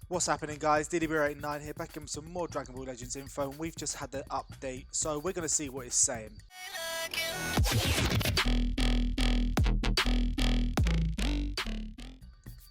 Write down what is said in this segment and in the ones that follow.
What's happening, guys? DDB89 here, back in with some more Dragon Ball Legends info, and we've just had the update, so we're going to see what it's saying.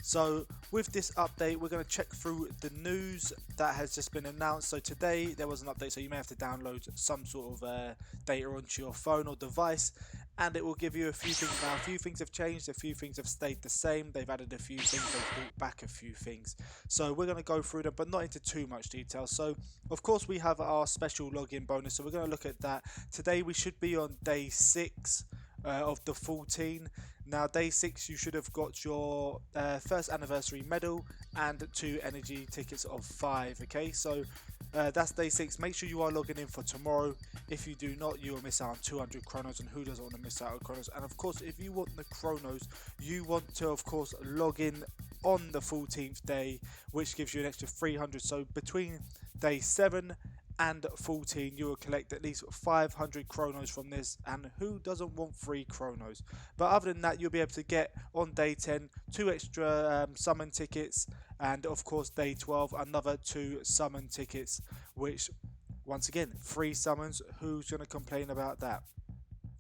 So with this update, we're going to check through the news that has just been announced. So today there was an update, so you may have to download some sort of data onto your phone or device, and it will give you a few things. Now, a few things have changed, a few things have stayed the same. They've added a few things, they've brought back a few things. So we're going to go through them, but not into too much detail. So of course we have our special login bonus, so we're going to look at that. Today we should be on day 6. Of the 14. Now, day 6, you should have got your first anniversary medal and 2 energy tickets of 5. Okay, so that's day 6. Make sure you are logging in for tomorrow. If you do not, you will miss out on 200 chronos, and who doesn't want to miss out on chronos? And of course, if you want the chronos, you want to of course log in on the 14th day, which gives you an extra 300. So between day 7 and 14 you will collect at least 500 chronos from this, and who doesn't want free chronos? But other than that, you'll be able to get on day 10 2 extra summon tickets, and of course day 12 another 2 summon tickets, which once again free summons. Who's going to complain about that?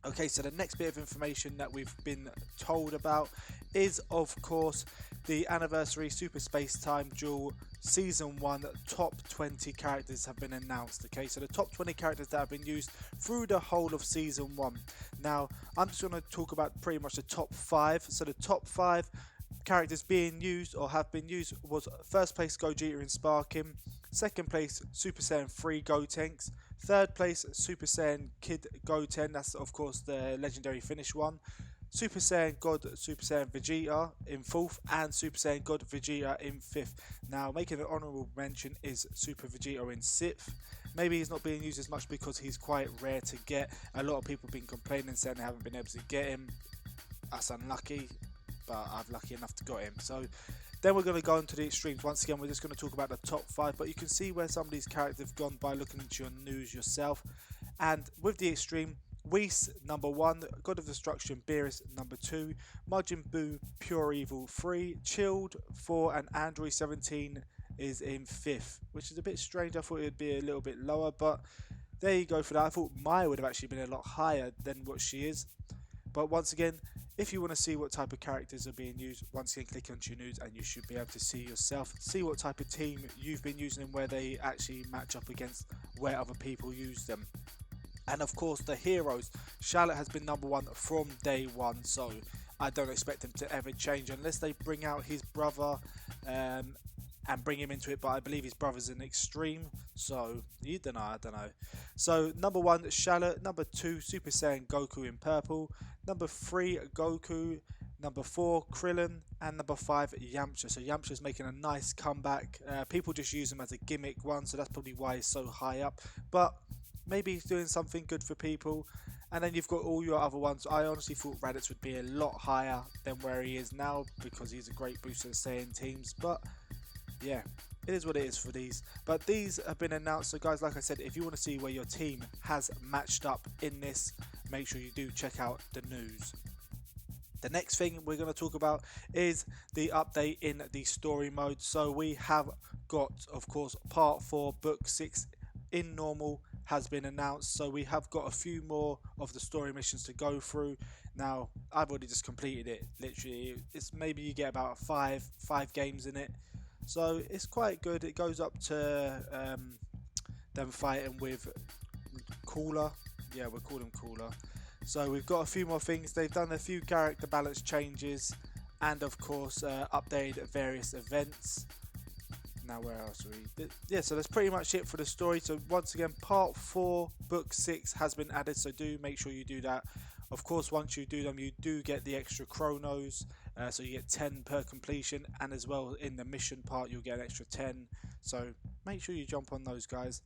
Okay, so the next bit of information that we've been told about is of course the anniversary Super Space Time Duel Season 1 top 20 characters have been announced. Okay, so the top 20 characters that have been used through the whole of Season 1. Now, I'm just going to talk about pretty much the top 5. So the top 5 characters being used or have been used was first place Gogeta and Sparking, second place Super Saiyan 3 Gotenks, third place Super Saiyan Kid Goten, that's of course the legendary finish one, Super Saiyan God Super Saiyan Vegeta in 4th, and Super Saiyan God Vegeta in 5th. Now, making an honourable mention is Super Vegeta in 6th. Maybe he's not being used as much because he's quite rare to get. A lot of people have been complaining saying they haven't been able to get him. That's unlucky, but I'm lucky enough to got him. So then we're going to go into the extremes. Once again, we're just going to talk about the top 5, but you can see where some of these characters have gone by looking into your news yourself. And with the extreme, Whis number 1, God of Destruction Beerus number 2, Majin Buu Pure Evil 3, Chilled 4, and Android 17 is in 5th, which is a bit strange. I thought it would be a little bit lower, but there you go for that. I thought Maya would have actually been a lot higher than what she is. But once again, if you want to see what type of characters are being used, once again click onto your news and you should be able to see yourself, see what type of team you've been using and where they actually match up against where other people use them. And of course the heroes, Charlotte has been number 1 from day 1, so I don't expect him to ever change unless they bring out his brother and bring him into it, but I believe his brother's an extreme, so you don't know, I don't know. So number 1 Charlotte, number 2 Super Saiyan Goku in purple, number 3 Goku, number 4 Krillin, and number 5 Yamcha. So Yamcha's making a nice comeback. People just use him as a gimmick one, so that's probably why he's so high up, but maybe he's doing something good for people. And then you've got all your other ones. I honestly thought Raditz would be a lot higher than where he is now because he's a great booster of Saiyan teams, but yeah, it is what it is for these. But these have been announced, so guys, like I said, if you want to see where your team has matched up in this, make sure you do check out the news. The next thing we're going to talk about is the update in the story mode. So we have got, of course, part 4 book 6 in normal has been announced, so we have got a few more of the story missions to go through. Now, I've already just completed it, literally. It's maybe you get about five games in it, so it's quite good. It goes up to them fighting with Cooler. Yeah, we'll call him Cooler. So we've got a few more things. They've done a few character balance changes, and of course updated various events. Now, where else are we? Yeah, so that's pretty much it for the story. So once again, part 4 book 6 has been added, so do make sure you do that. Of course, once you do them, you do get the extra chronos, so you get 10 per completion, and as well in the mission part you'll get an extra 10, so make sure you jump on those, guys.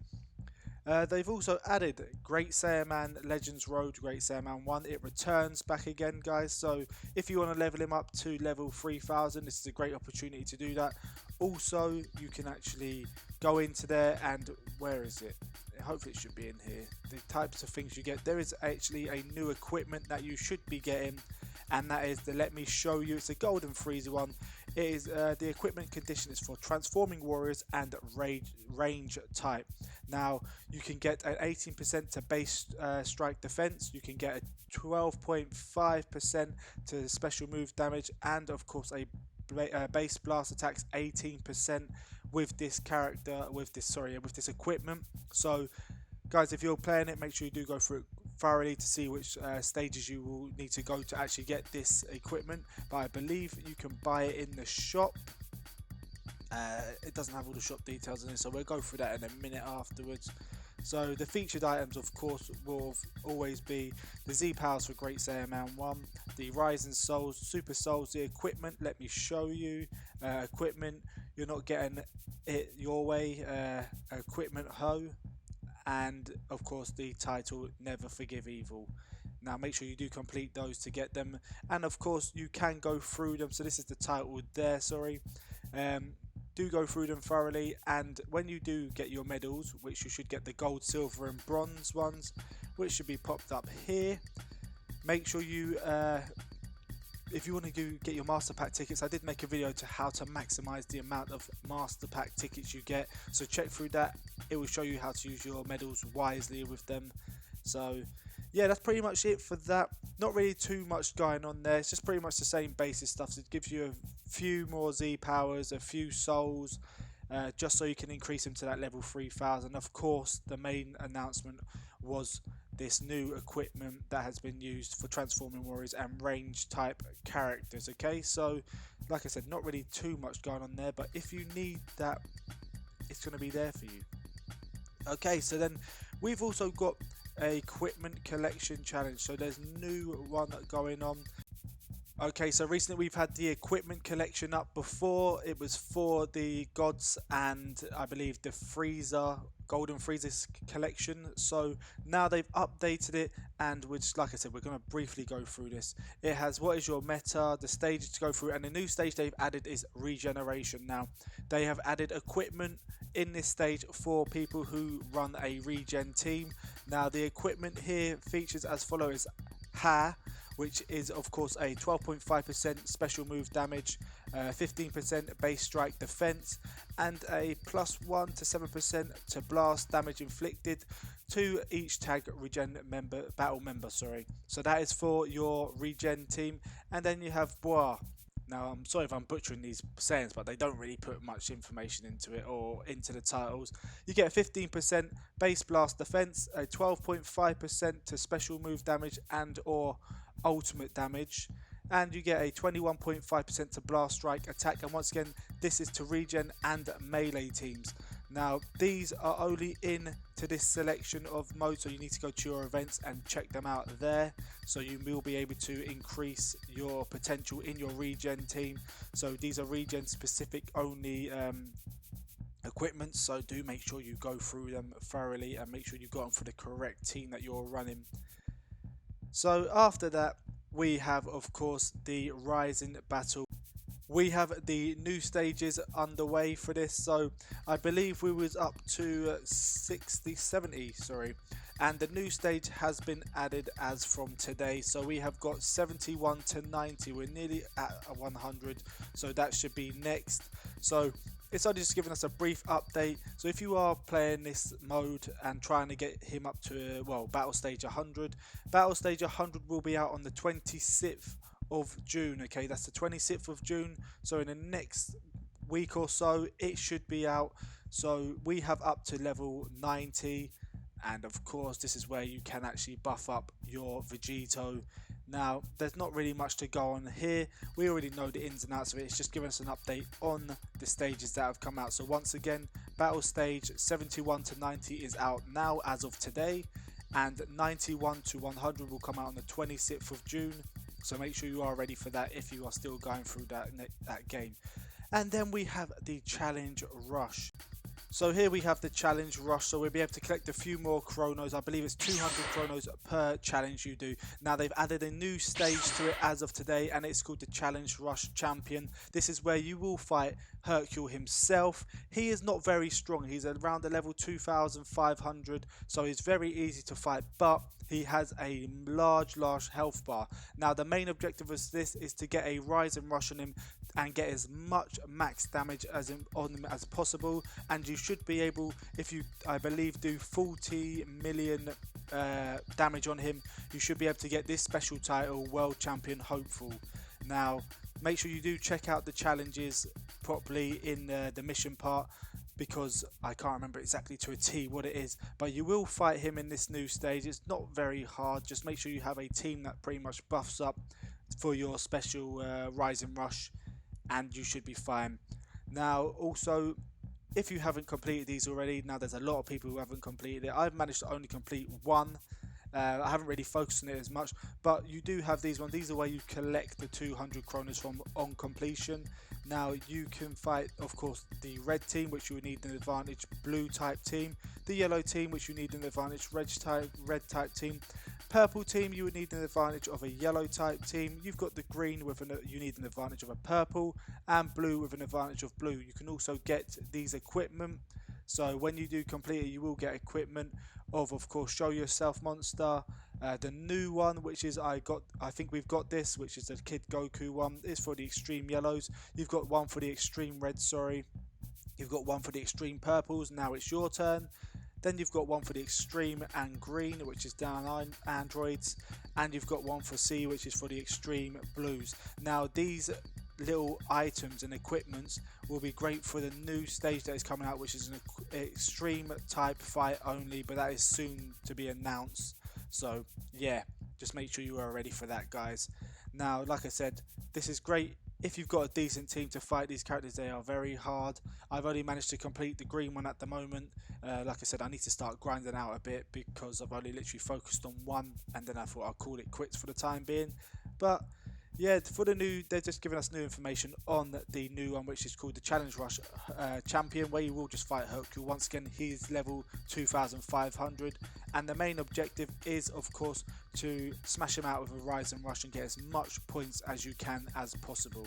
They've also added Great Saiyaman Legends Road, Great Saiyaman 1. It returns back again, guys. So if you want to level him up to level 3000, this is a great opportunity to do that. Also, you can actually go into there and, where is it? Hopefully it should be in here. The types of things you get. There is actually a new equipment that you should be getting, and that is the Let Me Show You. It's a Golden Frieza one. It is the equipment condition is for transforming warriors and range type. Now you can get an 18% to base strike defense, you can get a 12.5% to special move damage, and of course a base blast attacks 18% with this character, with this equipment. So guys, if you're playing it, make sure you do go through it thoroughly to see which stages you will need to go to actually get this equipment. But I believe you can buy it in the shop. It doesn't have all the shop details in it, so we'll go through that in a minute afterwards. So the featured items, of course, will always be the Z powers for Great Saiyaman 1, the Rising Souls, Super Souls, the equipment. Let me show you. Equipment, you're not getting it your way. Equipment Ho, and of course the title Never Forgive Evil. Now make sure you do complete those to get them, and of course you can go through them. So this is the title there, sorry. Do go through them thoroughly, and when you do get your medals, which you should get the gold, silver and bronze ones, which should be popped up here, make sure you if you want to get your master pack tickets, I did make a video to how to maximize the amount of master pack tickets you get, so check through that. It will show you how to use your medals wisely with them. So yeah, that's pretty much it for that. Not really too much going on there. It's just pretty much the same basic stuff. So it gives you a few more Z powers, a few souls, just so you can increase them to that level 3000. Of course, the main announcement was this new equipment that has been used for transforming warriors and range type characters. Okay, so like I said, not really too much going on there, but if you need that, it's going to be there for you. Okay, so then we've also got a equipment collection challenge, so there's new one going on. Okay, so recently we've had the equipment collection up. Before it was for the gods and I believe the Frieza, Golden Frieza collection. So now they've updated it, and which, like I said, we're going to briefly go through this. It has what is your meta, the stages to go through, and the new stage they've added is regeneration. Now they have added equipment in this stage for people who run a regen team. Now the equipment here features as follows: Ha, which is of course a 12.5% special move damage, 15% base strike defense, and a +1 to 7% to blast damage inflicted to each tag regen member, battle member, sorry. So that is for your regen team. And then you have Bois. Now I'm sorry if I'm butchering these sayings, but they don't really put much information into it or into the titles. You get a 15% base blast defense, a 12.5% to special move damage and or ultimate damage, and you get a 21.5% to blast strike attack. And once again, this is to regen and melee teams. Now these are only in to this selection of modes, so you need to go to your events and check them out there, so you will be able to increase your potential in your regen team. So these are regen specific only equipment, so do make sure you go through them thoroughly and make sure you've got them for the correct team that you're running. So after that, we have of course the Rising Battle. We have the new stages underway for this, so I believe we was up to 70, sorry, and the new stage has been added as from today. So we have got 71 to 90, we're nearly at 100, so that should be next. So it's only just giving us a brief update. So if you are playing this mode and trying to get him up to battle stage 100, battle stage 100 will be out on the 26th of June. Okay, that's the 26th of June, so in the next week or so it should be out. So we have up to level 90, and of course this is where you can actually buff up your Vegito. Now there's not really much to go on here, we already know the ins and outs of it. It's just giving us an update on the stages that have come out. So once again, battle stage 71 to 90 is out now as of today, and 91 to 100 will come out on the 26th of June. So make sure you are ready for that if you are still going through that game. And then we have the Challenge Rush. So here we have the Challenge Rush, so we'll be able to collect a few more chronos. I believe it's 200 chronos per challenge you do. Now they've added a new stage to it as of today, and it's called the Challenge Rush Champion. This is where you will fight Hercule himself. He is not very strong, he's around the level 2500, so he's very easy to fight, but he has a large health bar. Now the main objective of this is to get a Rise and Rush on him and get as much max damage on them as possible. And you should be able, if you, I believe, do 40 million damage on him, you should be able to get this special title, World Champion Hopeful. Now, make sure you do check out the challenges properly in the mission part, because I can't remember exactly to a T what it is, but you will fight him in this new stage. It's not very hard. Just make sure you have a team that pretty much buffs up for your special Rise and Rush, and you should be fine. Now, also, if you haven't completed these already, now there's a lot of people who haven't completed it. I've managed to only complete one. I haven't really focused on it as much, but you do have these ones. These are where you collect the 200 kronas from on completion. Now you can fight, of course, the red team, which you would need an advantage blue type team, the yellow team, which you need an advantage red type team, purple team, you would need an advantage of a yellow type team. You've got the green with you need an advantage of a purple, and blue with an advantage of blue. You can also get these equipment. So when you do complete it, you will get equipment of course, Show Yourself Monster. The new one, which is I think we've got this, which is the Kid Goku one, is for the extreme yellows. You've got one for the extreme red, sorry. You've got one for the extreme purples. Now it's your turn. Then you've got one for the extreme and green, which is down androids, and you've got one for C, which is for the extreme blues. Now these little items and equipments will be great for the new stage that is coming out, which is an extreme type fight only, but that is soon to be announced. So yeah, just make sure you are ready for that, guys. Now, like I said, this is great if you've got a decent team to fight these characters. They are very hard. I've only managed to complete the green one at the moment. Like I said, I need to start grinding out a bit because I've only literally focused on one, and then I thought I'll call it quits for the time being. But yeah, for the new, they're just giving us new information on the new one, which is called the Challenge Rush Champion, where you will just fight Hercule. Once again, he's level 2500, and the main objective is, of course, to smash him out with a Rise and Rush and get as much points as you can as possible.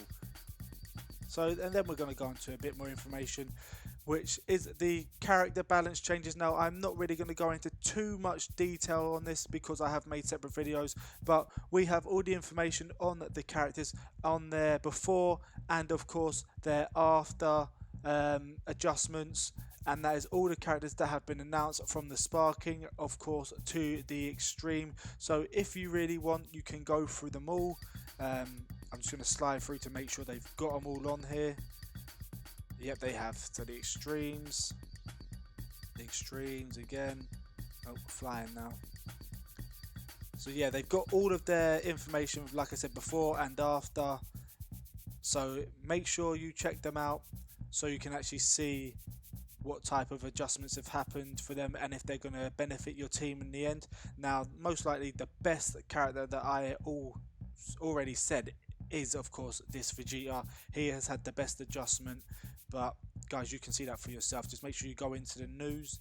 So, and then we're going to go on to a bit more information, which is the character balance changes. Now, I'm not really going to go into too much detail on this because I have made separate videos, but we have all the information on the characters on their before and, of course, their after adjustments, and that is all the characters that have been announced, from the sparking, of course, to the extreme. So if you really want, you can go through them all. I'm just going to slide through to make sure they've got them all on here. Yep, they have. So the extremes again. Oh, flying now. So yeah, they've got all of their information, like I said, before and after. So make sure you check them out so you can actually see what type of adjustments have happened for them and if they're going to benefit your team in the end. Now, most likely the best character that I already said is, of course, this Vegeta. He has had the best adjustment, but guys, you can see that for yourself. Just make sure you go into the news.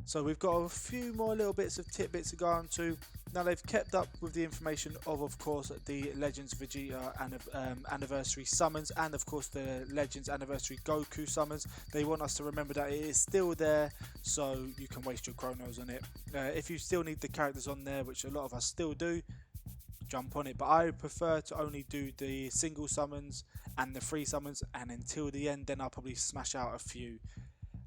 So we've got a few more little bits of tidbits to go on to. Now, they've kept up with the information of course, the Legends Vegeta and anniversary summons, and of course the Legends anniversary Goku summons. They want us to remember that it is still there, so you can waste your chronos on it. If you still need the characters on there, which a lot of us still do, jump on it, but I prefer to only do the single summons and the free summons, and until the end, then I'll probably smash out a few.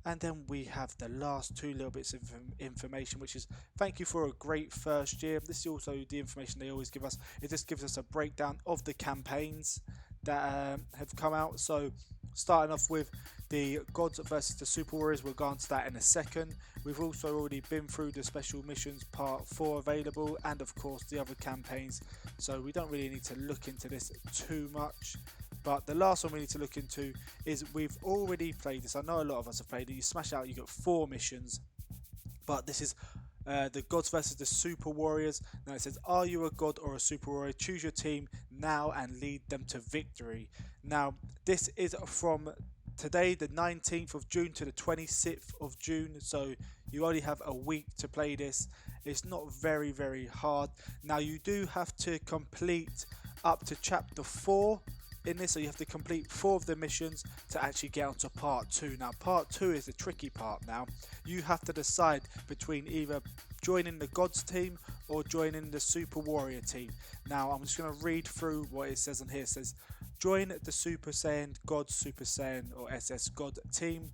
And then we have the last two little bits of information, which is thank you for a great first year. This is also the information they always give us. It just gives us a breakdown of the campaigns that have come out. So starting off with the Gods versus the Super Warriors, we'll go on to that in a second. We've also already been through the special missions part 4 available, and of course the other campaigns, so we don't really need to look into this too much. But the last one we need to look into is, we've already played this. I know a lot of us have played it. You smash out, you got 4 missions, but this is the Gods versus the Super Warriors. Now it says, are you a god or a super warrior? Choose your team now and lead them to victory. Now this is from today, the 19th of June, to the 26th of June, so you only have a week to play this. It's not very hard. Now you do have to complete up to chapter 4 in this, so you have to complete 4 of the missions to actually get onto part 2. Now part 2 is the tricky part. Now you have to decide between either joining the Gods team or joining the Super Warrior team. Now I'm just going to read through what it says on here. It says, join the Super Saiyan God Super Saiyan or SS God team.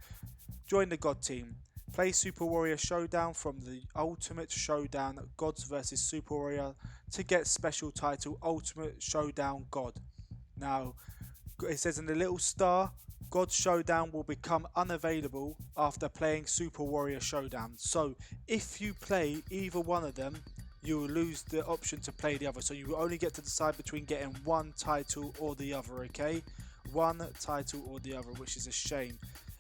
Join the God team. Play Super Warrior Showdown from the Ultimate Showdown Gods vs Super Warrior to get special title Ultimate Showdown God. Now, it says in the little star, God Showdown will become unavailable after playing Super Warrior Showdown. So, if you play either one of them, you will lose the option to play the other. So, you will only get to decide between getting one title or the other, okay? One title or the other, which is a shame.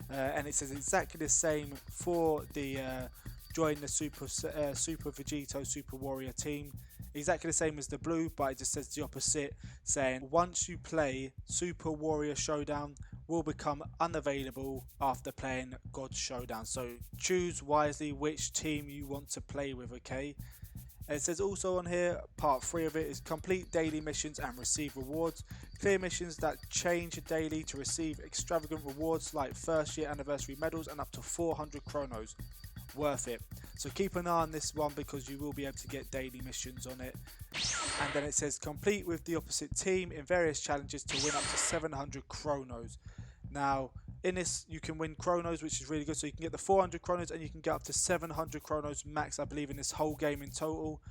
And it says exactly the same for the join the Super Vegito Super Warrior team. Exactly the same as the blue, but it just says the opposite, saying once you play Super Warrior Showdown will become unavailable after playing God Showdown. So choose wisely which team you want to play with, okay? And it says also on here, part 3 of it is complete daily missions and receive rewards. Clear missions that change daily to receive extravagant rewards like first year anniversary medals and up to 400 chronos. Worth it. So keep an eye on this one because you will be able to get daily missions on it. And then it says complete with the opposite team in various challenges to win up to 700 chronos. Now, in this, you can win chronos, which is really good. So you can get the 400 chronos and you can get up to 700 chronos max, I believe, in this whole game in total.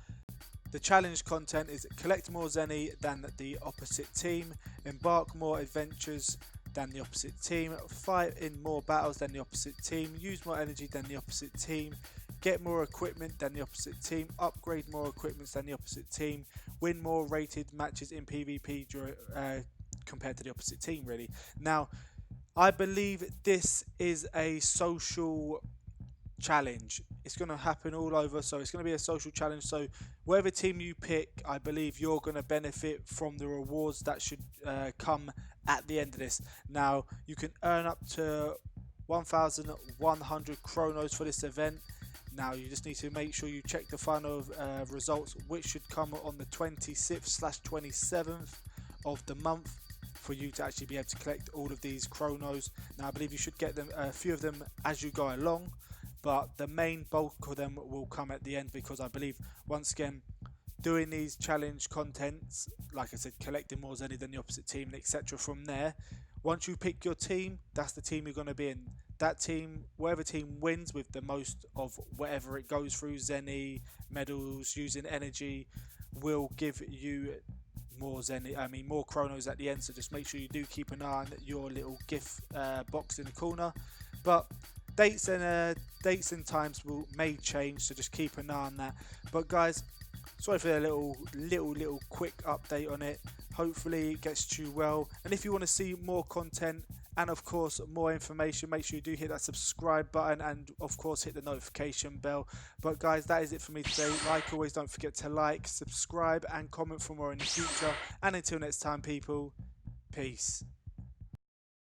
The challenge content is collect more Zenny than the opposite team, embark more adventures than the opposite team, fight in more battles than the opposite team, use more energy than the opposite team, get more equipment than the opposite team, upgrade more equipment than the opposite team, win more rated matches in PvP compared to the opposite team, really. Now, I believe this is a social challenge. It's going to happen all over, so it's going to be a social challenge. So whatever team you pick, I believe you're going to benefit from the rewards that should come at the end of this. Now, you can earn up to 1,100 chronos for this event. Now, you just need to make sure you check the final results, which should come on the 26th/27th of the month, for you to actually be able to collect all of these chronos. Now, I believe you should get them, a few of them as you go along, but the main bulk of them will come at the end, because I believe, once again, doing these challenge contents, like I said, collecting more Zenny than the opposite team, and etc. From there, once you pick your team, that's the team you're going to be in. That team, whatever team wins with the most of whatever it goes through, Zenny, medals, using energy, will give you more Zenny, more chronos at the end. So just make sure you do keep an eye on your little gift box in the corner. But dates and times may change, so just keep an eye on that. But guys, sorry for a little quick update on it. Hopefully it gets to you well. And if you want to see more content and of course more information, make sure you do hit that subscribe button and of course hit the notification bell. But guys, that is it for me today. Like always, don't forget to like, subscribe and comment for more in the future. And until next time, people, peace.